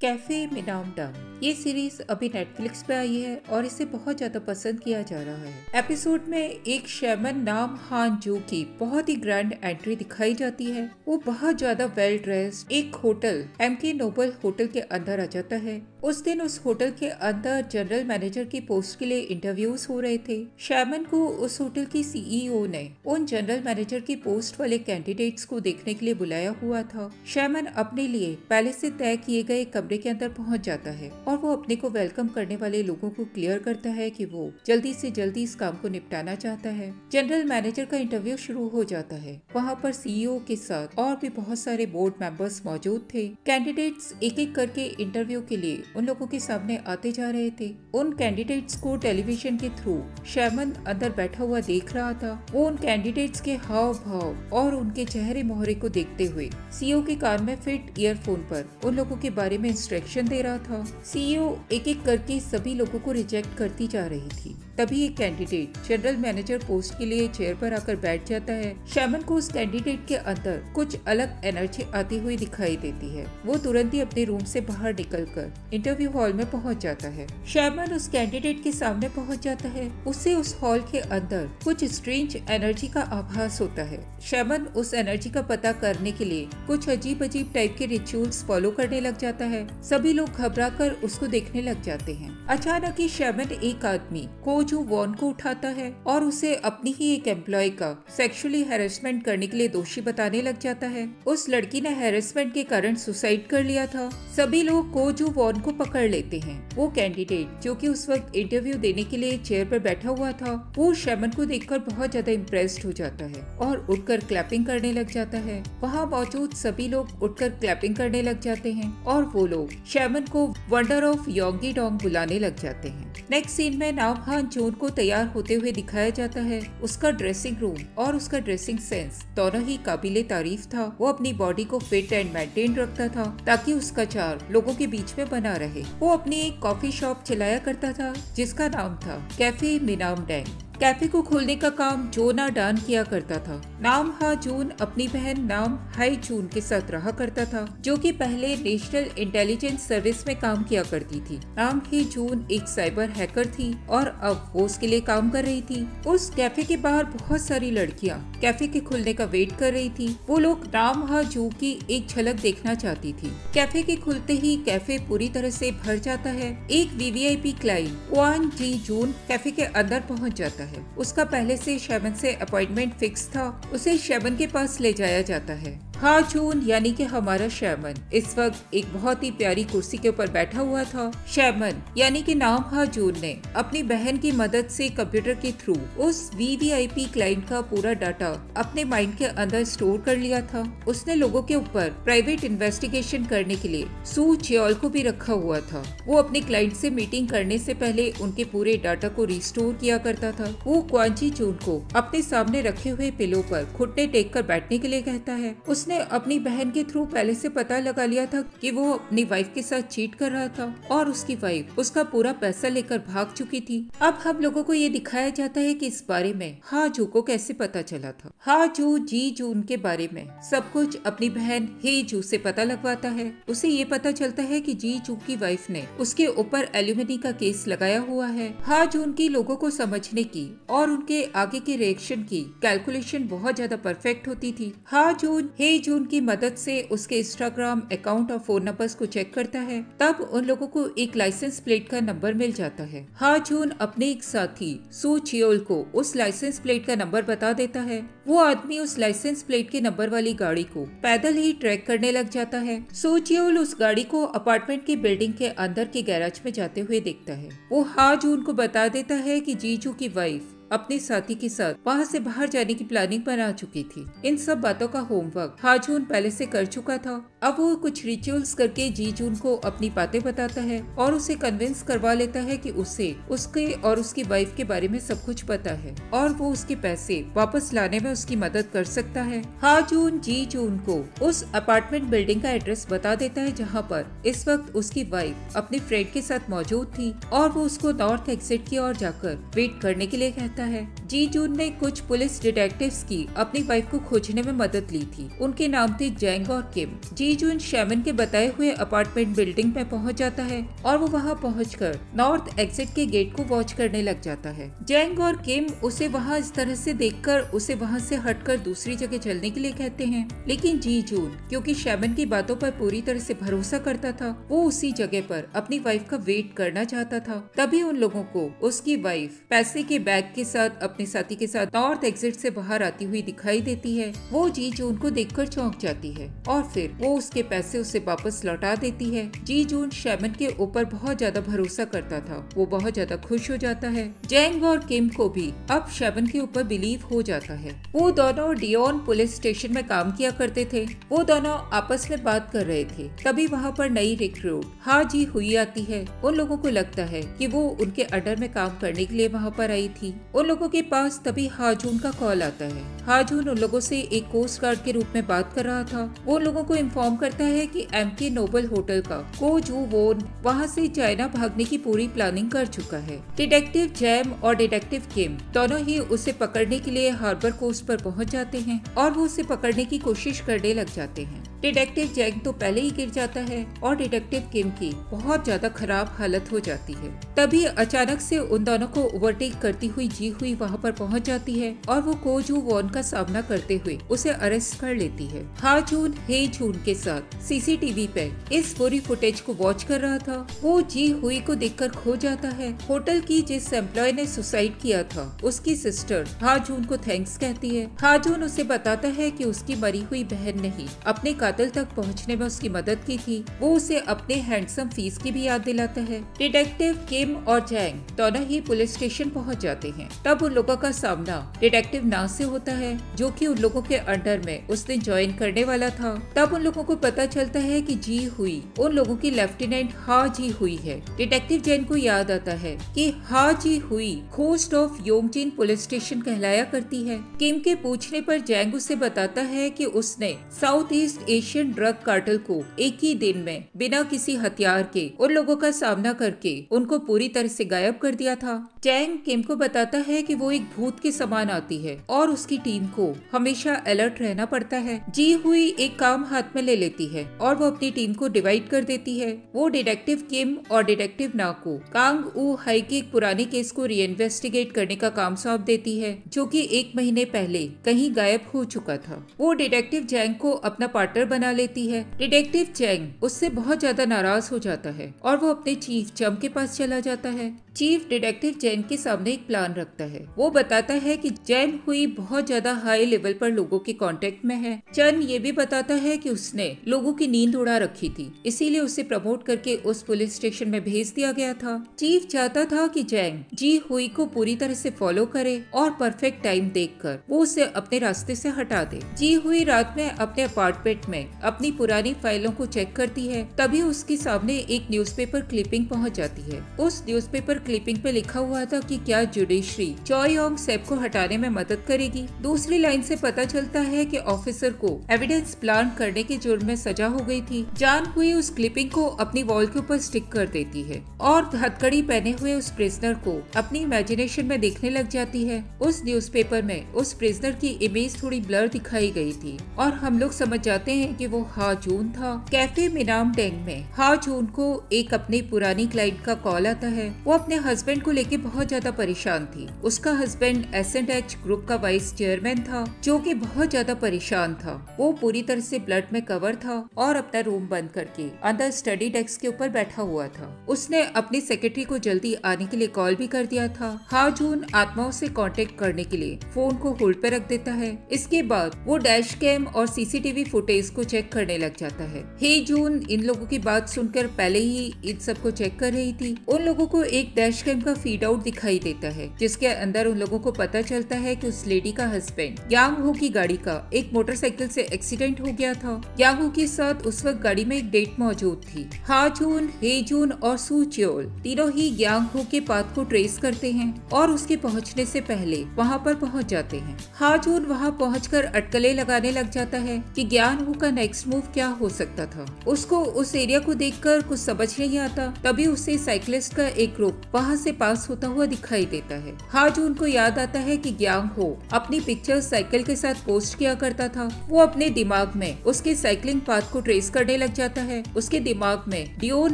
Cafe में नाम डाम ये सीरीज अभी नेटफ्लिक्स पे आई है और इसे बहुत ज्यादा पसंद किया जा रहा है। एपिसोड में एक शैमन नाम हान जू की बहुत ही ग्रैंड एंट्री दिखाई जाती है। वो बहुत ज्यादा वेल ड्रेस्ड एक होटल MK नोबल होटल के अंदर आ जाता है। उस दिन उस होटल के अंदर जनरल मैनेजर की पोस्ट के लिए इंटरव्यूज हो रहे थे। शैमन को उस होटल की CEO ने उन जनरल मैनेजर की पोस्ट वाले कैंडिडेट्स को देखने के लिए बुलाया हुआ था। शैमन अपने लिए पहले से तय किए गए कमरे के अंदर पहुंच जाता है और वो अपने को वेलकम करने वाले लोगों को क्लियर करता है कि वो जल्दी से जल्दी इस काम को निपटाना चाहता है। जनरल मैनेजर का इंटरव्यू शुरू हो जाता है। वहाँ पर CEO के साथ और भी बहुत सारे बोर्ड मेंबर्स मौजूद थे। कैंडिडेट्स एक एक करके इंटरव्यू के लिए उन लोगों के सामने आते जा रहे थे। उन कैंडिडेट्स को टेलीविजन के थ्रू शैमन अंदर बैठा हुआ देख रहा था। वो उन कैंडिडेट्स के हाव भाव और उनके चेहरे मोहरे को देखते हुए CEO के कान में फिट ईयरफोन पर उन लोगों के बारे में इंस्ट्रक्शन दे रहा था। CEO एक एक करके सभी लोगों को रिजेक्ट करती जा रही थी। तभी एक कैंडिडेट जनरल मैनेजर पोस्ट के लिए चेयर पर आकर बैठ जाता है। शैमन को उस कैंडिडेट के अंदर कुछ अलग एनर्जी आती हुई दिखाई देती है। वो तुरंत ही अपने रूम से बाहर निकलकर इंटरव्यू हॉल में पहुंच जाता है। शैमन उस कैंडिडेट के सामने पहुंच जाता है। उसे उस हॉल के अंदर कुछ स्ट्रेंज एनर्जी का आभास होता है। शैमन उस एनर्जी का पता करने के लिए कुछ अजीब अजीब टाइप के रिचुअल्स फॉलो करने लग जाता है। सभी लोग घबराकर उसको देखने लग जाते हैं। अचानक ही शैमन एक आदमी कोजू वॉन को उठाता है और उसे अपनी ही एक एम्प्लॉय का सेक्सुअली हैरेसमेंट करने के लिए दोषी बताने लग जाता है। उस लड़की ने हैरेसमेंट के कारण सुसाइड कर लिया था। सभी लोग कोजू वॉन को पकड़ लेते हैं। वो कैंडिडेट जो कि उस वक्त इंटरव्यू देने के लिए चेयर पर बैठा हुआ था, वो शैमन को देखकर बहुत ज्यादा इम्प्रेस्ड हो जाता है और उठकर क्लैपिंग करने लग जाता है। वहाँ मौजूद सभी लोग उठकर क्लैपिंग करने लग जाते हैं और वो लोग शैमन को वंडर ऑफ योंगी डोंग बुलाने लग जाते हैं। नेक्स्ट सीन में नाम हान जून को तैयार होते हुए दिखाया जाता है। उसका ड्रेसिंग रूम और उसका ड्रेसिंग सेंस दोनों ही काबिले तारीफ था। वो अपनी बॉडी को फिट एंड मेंटेन रखता था ताकि उसका चार लोगों के बीच में बना रहे। वो अपनी एक कॉफी शॉप चलाया करता था जिसका नाम था कैफे में नाम डैंग। कैफे को खोलने का काम जोना डान किया करता था। नाम हा जून अपनी बहन नाम हाई जून के साथ रहा करता था, जो कि पहले नेशनल इंटेलिजेंस सर्विस में काम किया करती थी। नाम ही जून एक साइबर हैकर थी और अब वो उसके लिए काम कर रही थी। उस कैफे के बाहर बहुत सारी लड़कियां कैफे के खुलने का वेट कर रही थी। वो लोग नाम हा जू की एक झलक देखना चाहती थी। कैफे के खुलते ही कैफे पूरी तरह से भर जाता है। एक VVIP क्लाइंट क्वान जी जून कैफे के अंदर पहुंच जाता है। उसका पहले से शैमन से अपॉइंटमेंट फिक्स था। उसे शैमन के पास ले जाया जाता है। हा जून यानी कि हमारा शैमन इस वक्त एक बहुत ही प्यारी कुर्सी के ऊपर बैठा हुआ था। शैमन यानी कि नाम हा जून ने अपनी बहन की मदद से कंप्यूटर के थ्रू उस VVIP क्लाइंट का पूरा डाटा अपने माइंड के अंदर स्टोर कर लिया था। उसने लोगों के ऊपर प्राइवेट इन्वेस्टिगेशन करने के लिए सू चियोल को भी रखा हुआ था। वो अपने क्लाइंट से मीटिंग करने से पहले उनके पूरे डाटा को रिस्टोर किया करता था। वो क्वांची जून को अपने सामने रखे हुए पिलो पर घुटने टेक कर बैठने के लिए कहता है। उसने अपनी बहन के थ्रू पहले से पता लगा लिया था कि वो अपनी वाइफ के साथ चीट कर रहा था और उसकी वाइफ उसका पूरा पैसा लेकर भाग चुकी थी। अब हम लोगों को ये दिखाया जाता है कि इस बारे में हा जू को कैसे पता चला था। हा जू जी जून के बारे में सब कुछ अपनी बहन हे जू से पता लगवाता है। उसे ये पता चलता है कि जी जू की वाइफ ने उसके ऊपर एल्यूमिनी का केस लगाया हुआ है। हा जून की लोगों को समझने की और उनके आगे के रिएक्शन की कैलकुलेशन बहुत ज्यादा परफेक्ट होती थी। हा जून हे जून की मदद से उसके इंस्टाग्राम अकाउंट और फोन नंबर्स को चेक करता है। तब उन लोगों को एक लाइसेंस प्लेट का नंबर मिल जाता है। हा जून अपने एक साथी सू चियोल को उस लाइसेंस प्लेट का नंबर बता देता है। वो आदमी उस लाइसेंस प्लेट के नंबर वाली गाड़ी को पैदल ही ट्रैक करने लग जाता है। सू चियोल उस गाड़ी को अपार्टमेंट की बिल्डिंग के अंदर के गैराज में जाते हुए देखता है। वो हा जून को बता देता है कि जीजू की वाइफ अपने साथी के साथ वहाँ से बाहर जाने की प्लानिंग बना चुकी थी। इन सब बातों का होमवर्क हाजून पहले से कर चुका था। अब वो कुछ रिचुअल्स करके जीजून को अपनी बातें बताता है और उसे कन्विंस करवा लेता है कि उसे उसके और उसकी वाइफ के बारे में सब कुछ पता है और वो उसके पैसे वापस लाने में उसकी मदद कर सकता है। हाजून जीजून को उस अपार्टमेंट बिल्डिंग का एड्रेस बता देता है जहाँ पर इस वक्त उसकी वाइफ अपने फ्रेंड के साथ मौजूद थी और वो उसको नॉर्थ एग्जिट की ओर जाकर वेट करने के लिए कहता है। जी जून ने कुछ पुलिस डिटेक्टिव्स की अपनी वाइफ को खोजने में मदद ली थी। उनके नाम थे जैंग और किम। जी जून शैमन के बताए हुए अपार्टमेंट बिल्डिंग में पहुंच जाता है और वो वहां पहुंचकर नॉर्थ एग्जिट के गेट को वॉच करने लग जाता है। जैंग और किम उसे वहां इस तरह से देखकर उसे वहां से हटकर दूसरी जगह चलने के लिए कहते हैं, लेकिन जी जून क्योंकि शैमन की बातों पर पूरी तरह से भरोसा करता था, वो उसी जगह पर अपनी वाइफ का वेट करना चाहता था। तभी उन लोगों को उसकी वाइफ पैसे के बैग के साथ अपने साथी के साथ नॉर्थ एग्जिट से बाहर आती हुई दिखाई देती है। वो जी जून को देखकर चौंक जाती है और फिर वो उसके पैसे उसे वापस लौटा देती है। जी जून शैमन के ऊपर बहुत ज्यादा भरोसा करता था, वो बहुत ज्यादा खुश हो जाता है। जैंग और किम को भी अब शैमन के ऊपर बिलीव हो जाता है। वो दोनों डियोन पुलिस स्टेशन में काम किया करते थे। वो दोनों आपस में बात कर रहे थे। तभी वहाँ पर नई रिक्रूट हा जी हुई आती है। उन लोगों को लगता है कि वो उनके अंडर में काम करने के लिए वहाँ पर आई थी। उन लोगों के पास तभी हाजून का कॉल आता है। हाजून उन लोगों से एक कोस्ट गार्ड के रूप में बात कर रहा था। वो उन लोगों को इन्फॉर्म करता है कि एमके नोबल होटल का को जू वोन वहाँ से चाइना भागने की पूरी प्लानिंग कर चुका है। डिटेक्टिव जैम और डिटेक्टिव किम दोनों ही उसे पकड़ने के लिए हार्बर कोस्ट पर पहुंच जाते हैं और वो उसे पकड़ने की कोशिश करने लग जाते हैं। डिटेक्टिव जैंग तो पहले ही गिर जाता है और डिटेक्टिव किम की बहुत ज्यादा खराब हालत हो जाती है। तभी अचानक से उन दोनों को ओवरटेक करती हुई जी हुई वहाँ पर पहुँच जाती है और वो को जू वॉन का सामना करते हुए उसे अरेस्ट कर लेती है। हा जून हे जून के साथ सीसीटीवी पे इस पूरी फुटेज को वॉच कर रहा था। वो जी हुई को देखकर खो जाता है। होटल की जिस एम्प्लॉय ने सुसाइड किया था उसकी सिस्टर हा जून को थैंक्स कहती है। हा जून उसे बताता है कि उसकी मरी हुई बहन ने ही अपने कातिल तक पहुंचने में उसकी मदद की थी। वो उसे अपने हैंडसम फीस की भी याद दिलाता है। डिटेक्टिव किम और जैंग दोनों ही पुलिस स्टेशन पहुंच जाते हैं। तब उन लोगों का सामना डिटेक्टिव ना से होता है जो कि उन लोगों के अंडर में उसने ज्वाइन करने वाला था। तब उन लोगों को पता चलता है कि जी हुई उन लोगों की लेफ्टिनेंट हा जी हुई है। डिटेक्टिव जैन को याद आता है कि हा जी हुई होस्ट ऑफ योंगजिन पुलिस स्टेशन कहलाया करती है। किम के पूछने पर जैंग उसे बताता है कि उसने south east Asian drug cartel को एक ही दिन में बिना किसी हथियार के उन लोगों का सामना करके उनको पूरी तरह से गायब कर दिया था। जैंग किम को बताता है कि वो एक भूत के समान आती है और उसकी टीम को हमेशा अलर्ट रहना पड़ता है। जी हुई एक काम हाथ में ले लेती है और वो अपनी टीम को डिवाइड कर देती है। वो डिटेक्टिव किम और डिटेक्टिव ना को कांग ऊ हाई के एक पुराने केस को रीइन्वेस्टिगेट करने का काम सौंप देती है जो कि 1 महीने पहले कहीं गायब हो चुका था। वो डिटेक्टिव जैंग को अपना पार्टनर बना लेती है। डिटेक्टिव जैंग उससे बहुत ज्यादा नाराज हो जाता है और वो अपने चीफ चम के पास चला जाता है। चीफ डिटेक्टिव जैन के सामने एक प्लान रखता है। वो बताता है कि जैन हुई बहुत ज्यादा हाई लेवल पर लोगों के कांटेक्ट में है। चन ये भी बताता है कि उसने लोगों की नींद उड़ा रखी थी, इसीलिए उसे प्रमोट करके उस पुलिस स्टेशन में भेज दिया गया था। चीफ चाहता था कि जैन जी हुई को पूरी तरह से फॉलो करे और परफेक्ट टाइम देखकर वो उसे अपने रास्ते से हटा दे। जी हुई रात में अपने अपार्टमेंट में अपनी पुरानी फाइलों को चेक करती है। तभी उसके सामने एक न्यूज़पेपर क्लिपिंग पहुंच जाती है। उस न्यूज़पेपर क्लिपिंग पे लिखा हुआ था कि क्या जुडिशरी चॉयोंग सेप को हटाने में मदद करेगी। दूसरी लाइन से पता चलता है कि ऑफिसर को एविडेंस प्लान करने के जुर्म में सजा हो गई थी। जान हुई उस क्लिपिंग को अपनी वॉल के ऊपर स्टिक कर देती है और हथकड़ी पहने हुए उस प्रिजनर को अपनी इमेजिनेशन में देखने लग जाती है। उस न्यूज़पेपर में उस प्रिजनर की इमेज थोड़ी ब्लर दिखाई गई थी और हम लोग समझ जाते हैं कि वो हा जून था। कैफे मिनाम डेंग में हा जून को एक अपनी पुरानी क्लाइंट का कॉल आता है। वो अपने हस्बैंड को लेके बहुत ज्यादा परेशान थी। उसका हस्बैंड एस&एच ग्रुप का वाइस चेयरमैन था जो कि बहुत ज्यादा परेशान था। वो पूरी तरह से ब्लड में कवर था और अपना रूम बंद करके अंदर स्टडी डेस्क के ऊपर बैठा हुआ था। उसने अपनी सेक्रेटरी को जल्दी आने के लिए कॉल भी कर दिया था। हा जून आत्माओं से कांटेक्ट करने के लिए फोन को होल्ड पे रख देता है। इसके बाद वो डैश कैम और सीसीटीवी फुटेज को चेक करने लग जाता है। हे जून इन लोगों की बात सुनकर पहले ही इन सबको चेक कर रही थी। उन लोगों को एक डैश कैम का फीड आउट दिखाई देता है जिसके अंदर उन लोगों को पता चलता है कि उस लेडी का हस्बैंड यांग हो की गाड़ी का एक मोटरसाइकिल से एक्सीडेंट हो गया था। यांग हो के साथ उस वक्त गाड़ी में एक डेट मौजूद थी। हा जून, हे जून और सू च्योल तीनों ही यांग हो के पाथ को ट्रेस करते हैं और उसके पहुंचने से पहले वहां पर पहुंच जाते हैं। हा जून वहां पहुंचकर अटकलें लगाने लग जाता है कि ज्ञान हो का नेक्स्ट मूव क्या हो सकता था। उसको उस एरिया को देखकर कुछ समझ नहीं आता। तभी उसे साइकिलिस्ट का एक ग्रुप वहाँ से पास होता हुआ दिखाई देता है। हाजून को याद आता है कि ग्यांग हो अपनी पिक्चर साइकिल के साथ पोस्ट किया करता था। वो अपने दिमाग में उसके साइकिलिंग पाथ को ट्रेस करने लग जाता है। उसके दिमाग में डियोन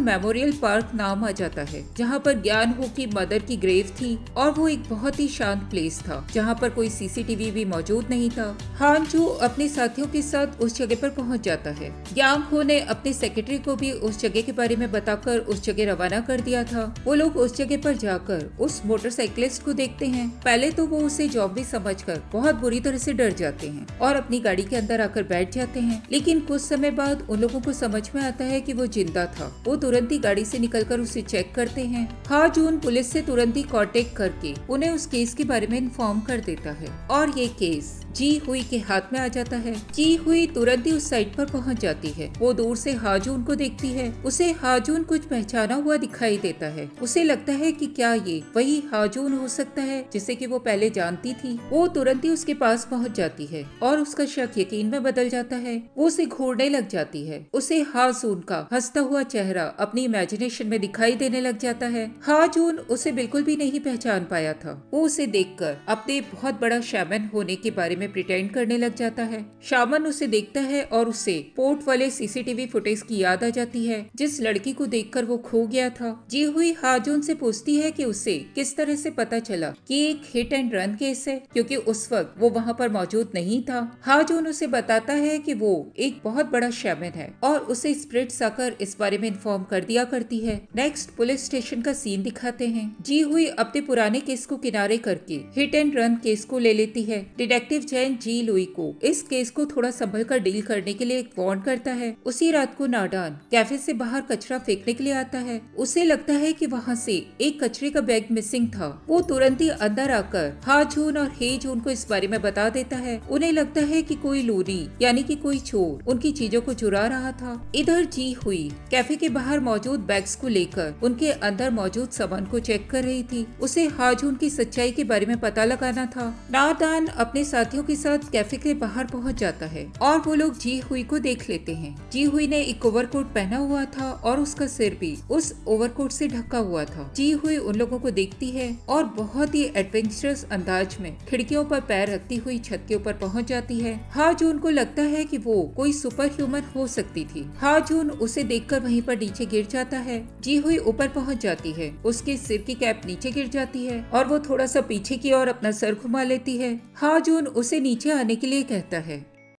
मेमोरियल पार्क नाम आ जाता है, जहाँ पर ग्यांग हो की मदर की ग्रेव थी और वो एक बहुत ही शांत प्लेस था जहाँ पर कोई सीसीटीवी भी मौजूद नहीं था। हान जू अपने साथियों के साथ उस जगह पर पहुँच जाता है। ग्यांग हो ने अपने सेक्रेटरी को भी उस जगह के बारे में बताकर उस जगह रवाना कर दिया था। वो लोग उस जगह पर जाकर उस मोटरसाइकिलिस्ट को देखते हैं। पहले तो वो उसे जॉम्बी समझकर बहुत बुरी तरह से डर जाते हैं और अपनी गाड़ी के अंदर आकर बैठ जाते हैं। लेकिन कुछ समय बाद उन लोगों को समझ में आता है कि वो जिंदा था। वो तुरंत ही गाड़ी से निकलकर उसे चेक करते हैं। हाजून पुलिस से तुरंत ही कांटेक्ट करके उन्हें उस केस के बारे में इन्फॉर्म कर देता है और ये केस जी हुई के हाथ में आ जाता है। जी हुई तुरंत ही उस साइट पर पहुंच जाती है। वो दूर से हाजून को देखती है। उसे हाजून कुछ पहचाना हुआ दिखाई देता है। उसे लगता है कि क्या ये वही हाजून हो सकता है जिसे कि वो पहले जानती थी। वो तुरंत ही उसके पास पहुंच जाती है और उसका शक यकीन में बदल जाता है। वो उसे घूरने लग जाती है। उसे हाजून का हंसता हुआ चेहरा अपनी इमेजिनेशन में दिखाई देने लग जाता है। हाजून उसे बिल्कुल भी नहीं पहचान पाया था। वो उसे देखकर अपने बहुत बड़ा शैमन होने के बारे में प्रिटेंड करने लग जाता है। शामन उसे देखता है और उसे पोर्ट वाले सीसीटीवी फुटेज की याद आ जाती है जिस लड़की को देखकर वो खो गया था। जी हुई हाजून से पूछती है कि उसे किस तरह से पता चला कि एक हिट एंड रन केस है, क्योंकि उस वक्त वो वहाँ पर मौजूद नहीं था। हाजून उसे बताता है कि वो एक बहुत बड़ा शैमन है और उसे स्पिरिट्स आकर इस बारे में इन्फॉर्म कर दिया करती है। नेक्स्ट पुलिस स्टेशन का सीन दिखाते हैं। जी हुई अपने पुराने केस को किनारे करके हिट एंड रन केस को ले लेती है। डिटेक्टिव जैन जी लुई को इस केस को थोड़ा संभल कर डील करने के लिए वार्न करता है। उसी रात को नाडान कैफे से बाहर कचरा फेंकने के लिए आता है। उसे लगता है कि वहाँ से एक कचरे का बैग मिसिंग था। वो तुरंत ही अंदर आकर हाजून और हेजून को इस बारे में बता देता है। उन्हें लगता है कि कोई लूनी यानी कि कोई चोर उनकी चीजों को चुरा रहा था। इधर जी हुई कैफे के बाहर मौजूद बैग्स को लेकर उनके अंदर मौजूद सामान को चेक कर रही थी। उसे हाजून की सच्चाई के बारे में पता लगाना था। नाडान अपने साथियों के साथ कैफे के बाहर पहुंच जाता है और वो लोग जी हुई को देख लेते हैं। जी हुई ने एक ओवरकोट पहना हुआ था और उसका सिर भी उस ओवरकोट से ढका हुआ था। जी हुई उन लोगों को देखती है और बहुत ही एडवेंचरस अंदाज में खिड़कियों पर पैर रखती हुई छत के ऊपर पहुंच जाती है। हाजून को लगता है कि वो कोई सुपर ह्यूमन हो सकती थी। हाजून उसे देखकर वहीं पर नीचे गिर जाता है। जी हुई ऊपर पहुंच जाती है। उसके सिर की कैप नीचे गिर जाती है और वो थोड़ा सा पीछे की ओर अपना सर घुमा लेती है। हाजून उसे नीचे आने के लिए कहता है।